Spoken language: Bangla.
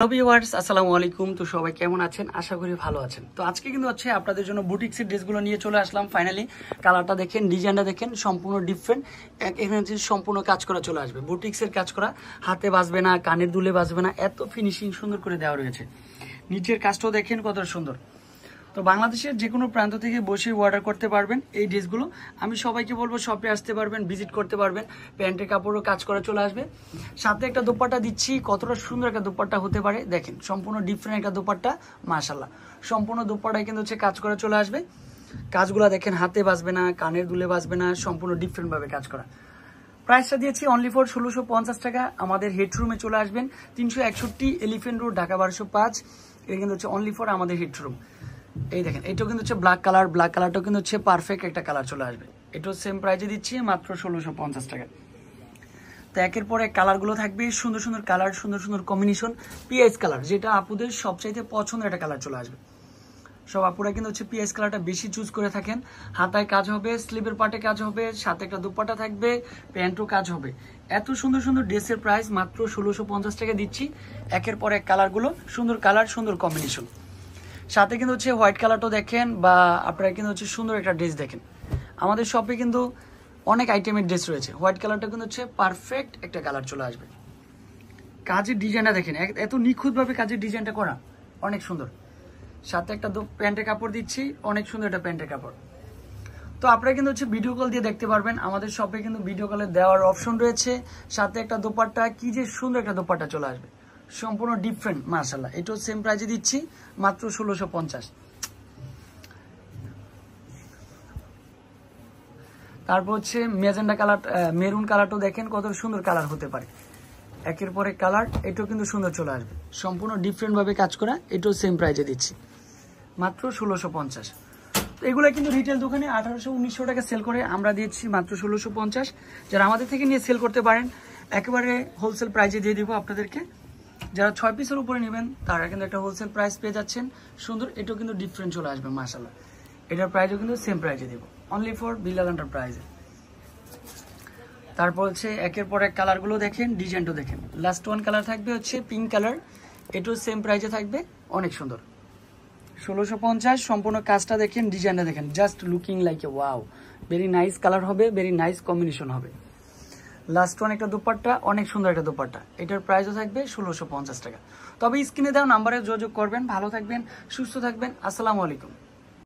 হ্যালো ভিউয়ার্স, আসসালামু আলাইকুম। তো সবাই কেমন আছেন? আশা করি ভালো আছেন। তো আজকে কিন্তু হচ্ছে আপনাদের জন্য বুটিক্সের ড্রেসগুলো নিয়ে চলে আসলাম। ফাইনালি কালারটা দেখেন, ডিজাইনটা দেখেন, সম্পূর্ণ ডিফারেন্ট। এখানে হচ্ছে সম্পূর্ণ কাজ করা চলে আসবে, বুটিক্সের কাজ করা, হাতে বাজবে না, কানের দুলে বাজবে না, এত ফিনিশিং সুন্দর করে দেওয়া রয়েছে। নিচের কাজটাও দেখেন কত সুন্দর। তো বাংলাদেশের যে কোনো প্রান্ত থেকে বসে অর্ডার করতে পারবেন এই ড্রেসগুলো। আমি সবাইকে বলবো শপে আসতে পারবেন, ভিজিট করতে পারবেন। প্যান্টের কাপড়ও কাজ করা চলে আসবে, সাথে একটা দোপাট্টা দিচ্ছি। কতটা সুন্দর একটা দোপাট্টা হতে পারে দেখেন, সম্পূর্ণ ডিফারেন্ট একটা দোপাট্টা, মাশাআল্লাহ। সম্পূর্ণ দোপাট্টায় কিন্তু হচ্ছে কাজ করা চলে আসবে। কাজগুলো দেখেন, হাতে বাজবে না, কানের দুলে বাজবে না, সম্পূর্ণ ডিফারেন্ট ভাবে কাজ করা। প্রাইসটা দিয়েছি অনলি ফর 1650 টাকা। আমাদের হেডরুমে চলে আসবেন, 361 এলিফেন্ট রোড, ঢাকা 1205। এটা কিন্তু হচ্ছে অনলি ফর আমাদের হেডরুম। এই দেখেন, এটাও কিন্তু হচ্ছে ব্ল্যাক কালার, ব্ল্যাক কালারটাও কিন্তু হচ্ছে পারফেক্ট একটা কালার চলে আসবে। এটাও সেম প্রাইসে দিচ্ছি মাত্র 1650 টাকা। তো একের পর এক কালারগুলো থাকবে, সুন্দর সুন্দর কালার, সুন্দর সুন্দর কম্বিনেশন। পিএস কালার, যেটা আপুদের সবচাইতে পছন্দের একটা কালার চলে আসবে। সব আপুরা কিন্তু হচ্ছে পিএস কালারটা বেশি চুজ করে থাকেন। হাতায় কাজ হবে, স্লিভের পার্টে কাজ হবে, সাথে একটা দুপাট্টা থাকবে, প্যান্টও কাজ হবে। এত সুন্দর সুন্দর ড্রেসের প্রাইস মাত্র 1650 টাকা দিচ্ছি। একের পর এক কালারগুলো, সুন্দর কালার, সুন্দর কম্বিনেশন। সাথে কিন্তু হচ্ছে হোয়াইট কালারটাও দেখেন, বা আপনারা কিন্তু হচ্ছে সুন্দর একটা ড্রেস দেখেন। আমাদের শপে কিন্তু অনেক আইটেমের ড্রেস রয়েছে। হোয়াইট কালারটা কিন্তু হচ্ছে পারফেক্ট একটা কালার চলে আসবে। কাজের ডিজাইনটা দেখেন, এত নিখুঁতভাবে কাজের ডিজাইনটা করা, অনেক সুন্দর। সাথে একটা প্যান্টের কাপড় দিচ্ছি, অনেক সুন্দর একটা প্যান্টের কাপড়। তো আপনারা কিন্তু হচ্ছে ভিডিও কল দিয়ে দেখতে পারবেন। আমাদের শপে কিন্তু ভিডিও কলে দেওয়ার অপশন রয়েছে। সাথে একটা দোপাট্টা, কি যে সুন্দর একটা দোপাট্টা চলে আসবে, সম্পূর্ণ ডিফারেন্ট, মাশাআল্লাহ। এটাও সেম প্রাইসে দিচ্ছি মাত্র 1650। তারপর হচ্ছে ম্যাজেন্ডা কালার, মেরুন কালারটাও দেখেন কত সুন্দর কালার হতে পারে। একের পরে কালার, এটাও কিন্তু সুন্দর চলে আসবে, সম্পূর্ণ ডিফারেন্ট ভাবে কাজ করা। এটাও সেম প্রাইসে দিচ্ছি মাত্র 1650। তো এগুলো কিন্তু রিটেল দোকানে 1800-1900 টাকা সেল করে, আমরা দিচ্ছি মাত্র 1650। যারা আমাদের থেকে নিয়ে সেল করতে পারেন, একেবারে হোলসেল প্রাইসে দিয়ে দিব আপনাদেরকে। যারা 6 পিসের উপরে নেবেন তারা কিন্তু একটা হোলসেল প্রাইস পেয়ে যাচ্ছেন সুন্দর। এটাও কিন্তু ডিফারেন্ট চলে আসবে, মাশাআল্লাহ। এটার প্রাইসও কিন্তু সেম প্রাইসে দেবো, অনলি ফর বিলাল এন্টারপ্রাইজে। তারপর হচ্ছে একের পর এক কালারগুলো দেখেন, ডিজাইনটাও দেখেন। লাস্ট ওয়ান কালার থাকবে হচ্ছে পিঙ্ক কালার, এটাও সেম প্রাইসে থাকবে, অনেক সুন্দর। 1650। সম্পূর্ণ কাজটা দেখেন, ডিজাইনটা দেখেন, just looking like a wow. Very nice colour হবে, ভেরি নাইস কম্বিনেশন হবে। লাস্ট ওয়ান একটা দোপাট্টা, অনেক সুন্দর একটা দোপাট্টা। এটার প্রাইসও থাকবে 1650 টাকা। তবে স্ক্রিনে দেওয়া নাম্বারে যোগাযোগ করবেন। ভালো থাকবেন, সুস্থ থাকবেন। আসসালামু আলাইকুম।